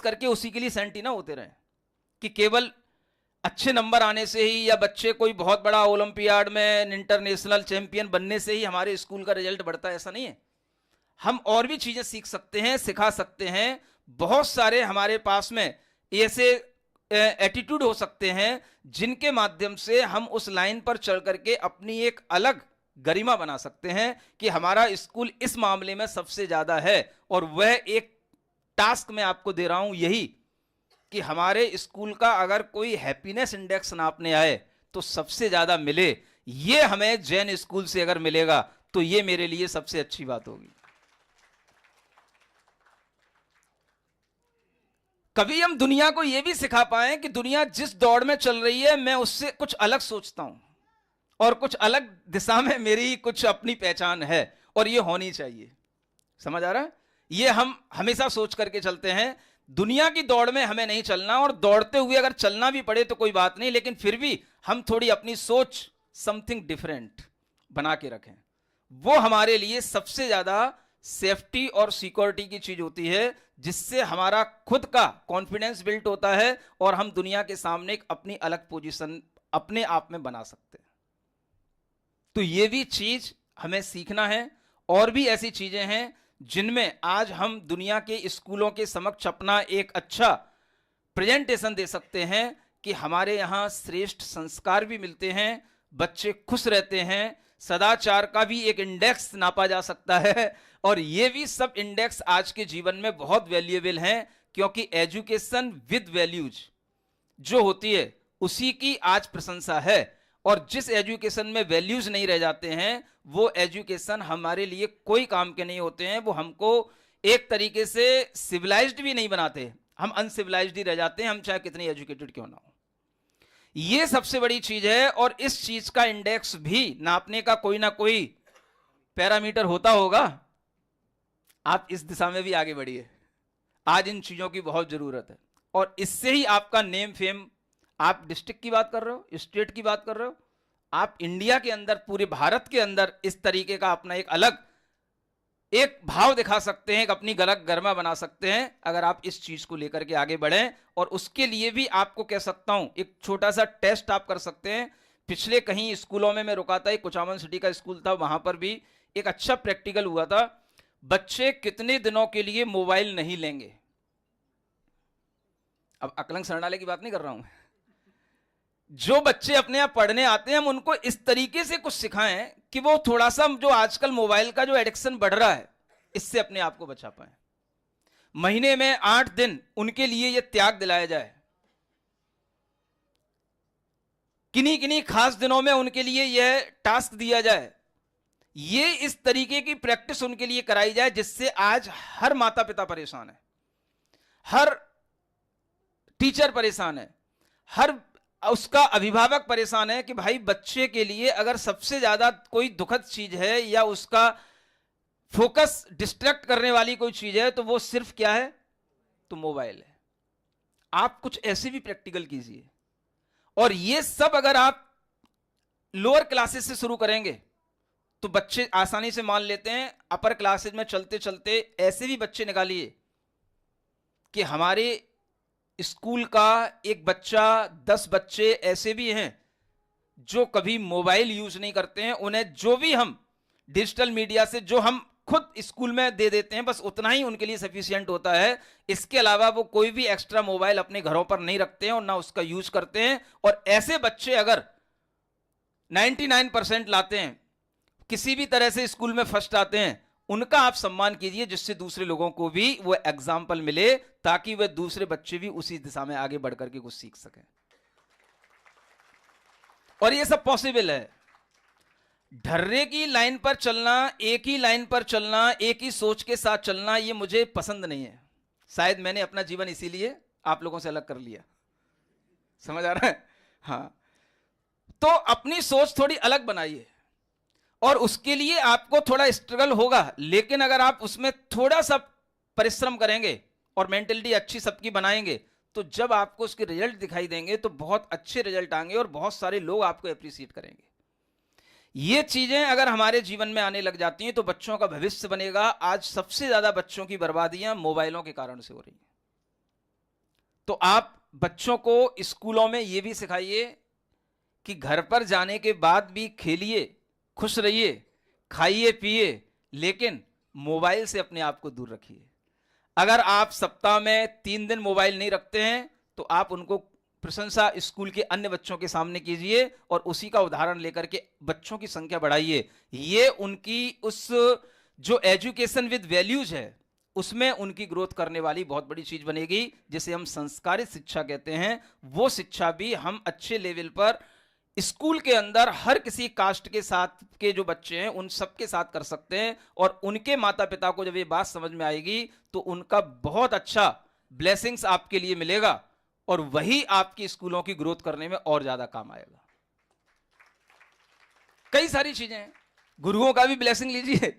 करके उसी के लिए सेंटी ना होते रहे कि केवल अच्छे नंबर आने से ही या बच्चे कोई बहुत बड़ा ओलंपियाड में इंटरनेशनल चैंपियन बनने से ही हमारे स्कूल का रिजल्ट बढ़ता है, ऐसा नहीं है। हम और भी चीजें सीख सकते हैं, सिखा सकते हैं। बहुत सारे हमारे पास में ऐसे एटीट्यूड हो सकते हैं जिनके माध्यम से हम उस लाइन पर चल करके अपनी एक अलग गरिमा बना सकते हैं कि हमारा स्कूल इस मामले में सबसे ज्यादा है। और वह एक टास्क मैं आपको दे रहा हूं यही कि हमारे स्कूल का अगर कोई हैप्पीनेस इंडेक्स नापने आए तो सबसे ज्यादा मिले, ये हमें जैन स्कूल से अगर मिलेगा तो ये मेरे लिए सबसे अच्छी बात होगी। कभी हम दुनिया को यह भी सिखा पाए कि दुनिया जिस दौड़ में चल रही है मैं उससे कुछ अलग सोचता हूं और कुछ अलग दिशा में मेरी कुछ अपनी पहचान है और ये होनी चाहिए। समझ आ रहा है? ये हम हमेशा सोच करके चलते हैं, दुनिया की दौड़ में हमें नहीं चलना, और दौड़ते हुए अगर चलना भी पड़े तो कोई बात नहीं, लेकिन फिर भी हम थोड़ी अपनी सोच समथिंग डिफरेंट बना के रखें। वो हमारे लिए सबसे ज्यादा सेफ्टी और सिक्योरिटी की चीज होती है, जिससे हमारा खुद का कॉन्फिडेंस बिल्ट होता है और हम दुनिया के सामने एक अपनी अलग पोजीशन अपने आप में बना सकते हैं। तो ये भी चीज हमें सीखना है। और भी ऐसी चीजें हैं जिनमें आज हम दुनिया के स्कूलों के समक्ष अपना एक अच्छा प्रेजेंटेशन दे सकते हैं कि हमारे यहाँ श्रेष्ठ संस्कार भी मिलते हैं, बच्चे खुश रहते हैं, सदाचार का भी एक इंडेक्स नापा जा सकता है। और ये भी सब इंडेक्स आज के जीवन में बहुत वैल्यूएबल हैं, क्योंकि एजुकेशन विद वैल्यूज जो होती है उसी की आज प्रशंसा है। और जिस एजुकेशन में वैल्यूज नहीं रह जाते हैं वो एजुकेशन हमारे लिए कोई काम के नहीं होते हैं। वो हमको एक तरीके से सिविलाइज्ड भी नहीं बनाते, हम अनसिविलाइज्ड ही रह जाते हैं, हम चाहे कितनी एजुकेटेड क्यों ना हो। ये सबसे बड़ी चीज है। और इस चीज का इंडेक्स भी नापने का कोई ना कोई पैरामीटर होता होगा। आप इस दिशा में भी आगे बढ़िए, आज इन चीजों की बहुत जरूरत है। और इससे ही आपका नेम फेम, आप डिस्ट्रिक्ट की बात कर रहे हो, स्टेट की बात कर रहे हो, आप इंडिया के अंदर, पूरे भारत के अंदर इस तरीके का अपना एक अलग एक भाव दिखा सकते हैं, एक अपनी गलत गरिमा बना सकते हैं, अगर आप इस चीज को लेकर के आगे बढ़ें। और उसके लिए भी आपको कह सकता हूं, एक छोटा सा टेस्ट आप कर सकते हैं। पिछले कहीं स्कूलों में मैं रुका था, एक कुचामन सिटी का स्कूल था, वहां पर भी एक अच्छा प्रैक्टिकल हुआ था। बच्चे कितने दिनों के लिए मोबाइल नहीं लेंगे। अब अकलंग शरणालय की बात नहीं कर रहा हूं, जो बच्चे अपने आप पढ़ने आते हैं हम उनको इस तरीके से कुछ सिखाएं कि वो थोड़ा सा जो आजकल मोबाइल का जो एडिक्शन बढ़ रहा है इससे अपने आप को बचा पाए। महीने में 8 दिन उनके लिए यह त्याग दिलाया जाए, किन्हीं किन्हीं खास दिनों में उनके लिए यह टास्क दिया जाए, ये इस तरीके की प्रैक्टिस उनके लिए कराई जाए, जिससे आज हर माता पिता परेशान है, हर टीचर परेशान है, हर उसका अभिभावक परेशान है कि भाई बच्चे के लिए अगर सबसे ज्यादा कोई दुखद चीज है या उसका फोकस डिस्ट्रैक्ट करने वाली कोई चीज है तो वो सिर्फ क्या है, तो मोबाइल है। आप कुछ ऐसे भी प्रैक्टिकल कीजिए। और ये सब अगर आप लोअर क्लासेस से शुरू करेंगे तो बच्चे आसानी से मान लेते हैं। अपर क्लासेज में चलते चलते ऐसे भी बच्चे निकालिए कि हमारे स्कूल का एक बच्चा, 10 बच्चे ऐसे भी हैं जो कभी मोबाइल यूज नहीं करते हैं। उन्हें जो भी हम डिजिटल मीडिया से जो हम खुद स्कूल में दे देते हैं बस उतना ही उनके लिए सफिशिएंट होता है। इसके अलावा वो कोई भी एक्स्ट्रा मोबाइल अपने घरों पर नहीं रखते हैं और ना उसका यूज करते हैं। और ऐसे बच्चे अगर 99% लाते हैं, किसी भी तरह से स्कूल में फर्स्ट आते हैं, उनका आप सम्मान कीजिए, जिससे दूसरे लोगों को भी वो एग्जाम्पल मिले, ताकि वे दूसरे बच्चे भी उसी दिशा में आगे बढ़कर के कुछ सीख सकें। और ये सब पॉसिबल है। ढर्रे की लाइन पर चलना, एक ही लाइन पर चलना, एक ही सोच के साथ चलना, ये मुझे पसंद नहीं है। शायद मैंने अपना जीवन इसीलिए आप लोगों से अलग कर लिया। समझ आ रहा है? हाँ, तो अपनी सोच थोड़ी अलग बनाइए और उसके लिए आपको थोड़ा स्ट्रगल होगा, लेकिन अगर आप उसमें थोड़ा सा परिश्रम करेंगे और मेंटलिटी अच्छी सबकी बनाएंगे तो जब आपको उसके रिजल्ट दिखाई देंगे तो बहुत अच्छे रिजल्ट आएंगे और बहुत सारे लोग आपको अप्रिशिएट करेंगे। ये चीजें अगर हमारे जीवन में आने लग जाती हैं तो बच्चों का भविष्य बनेगा। आज सबसे ज्यादा बच्चों की बर्बादियां मोबाइलों के कारण से हो रही हैं। तो आप बच्चों को स्कूलों में ये भी सिखाइए कि घर पर जाने के बाद भी खेलिए, खुश रहिए, खाइए पिए, लेकिन मोबाइल से अपने आप को दूर रखिए। अगर आप सप्ताह में 3 दिन मोबाइल नहीं रखते हैं तो आप उनको प्रशंसा स्कूल के अन्य बच्चों के सामने कीजिए और उसी का उदाहरण लेकर के बच्चों की संख्या बढ़ाइए। ये उनकी उस जो एजुकेशन विद वैल्यूज है उसमें उनकी ग्रोथ करने वाली बहुत बड़ी चीज बनेगी, जिसे हम संस्कारित शिक्षा कहते हैं। वो शिक्षा भी हम अच्छे लेवल पर स्कूल के अंदर हर किसी कास्ट के साथ के जो बच्चे हैं उन सबके साथ कर सकते हैं। और उनके माता पिता को जब ये बात समझ में आएगी तो उनका बहुत अच्छा ब्लेसिंग्स आपके लिए मिलेगा और वही आपकी स्कूलों की ग्रोथ करने में और ज्यादा काम आएगा। कई सारी चीजें हैं, गुरुओं का भी ब्लेसिंग लीजिए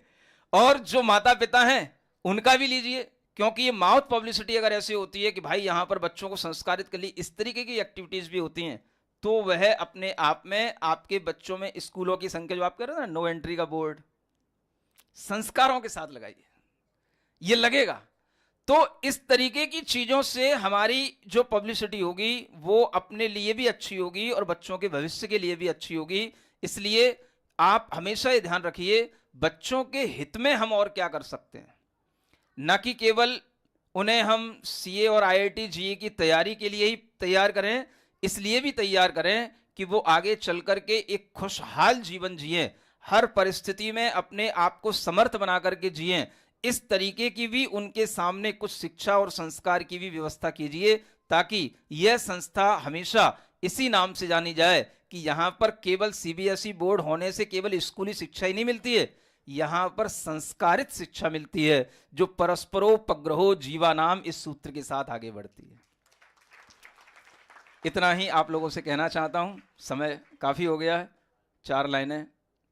और जो माता पिता हैं उनका भी लीजिए, क्योंकि ये माउथ पब्लिसिटी अगर ऐसी होती है कि भाई यहां पर बच्चों को संस्कारित कर ली, इस तरीके की एक्टिविटीज भी होती हैं, तो वह अपने आप में आपके बच्चों में स्कूलों की संख्या जो आप कह रहे हैं ना, नो एंट्री का बोर्ड, संस्कारों के साथ लगाइए, ये लगेगा। तो इस तरीके की चीजों से हमारी जो पब्लिसिटी होगी वो अपने लिए भी अच्छी होगी और बच्चों के भविष्य के लिए भी अच्छी होगी। इसलिए आप हमेशा ये ध्यान रखिए, बच्चों के हित में हम और क्या कर सकते हैं, न कि केवल उन्हें हम सीए और आईआईटी जीए की तैयारी के लिए ही तैयार करें, इसलिए भी तैयार करें कि वो आगे चल करके एक खुशहाल जीवन जिए, हर परिस्थिति में अपने आप को समर्थ बना करके जिए। इस तरीके की भी उनके सामने कुछ शिक्षा और संस्कार की भी व्यवस्था कीजिए, ताकि यह संस्था हमेशा इसी नाम से जानी जाए कि यहां पर केवल सीबीएसई बोर्ड होने से केवल स्कूली शिक्षा ही नहीं मिलती है, यहां पर संस्कारित शिक्षा मिलती है जो परस्परोपग्रहो जीवानाम इस सूत्र के साथ आगे बढ़ती है। इतना ही आप लोगों से कहना चाहता हूं, समय काफी हो गया है, 4 लाइनें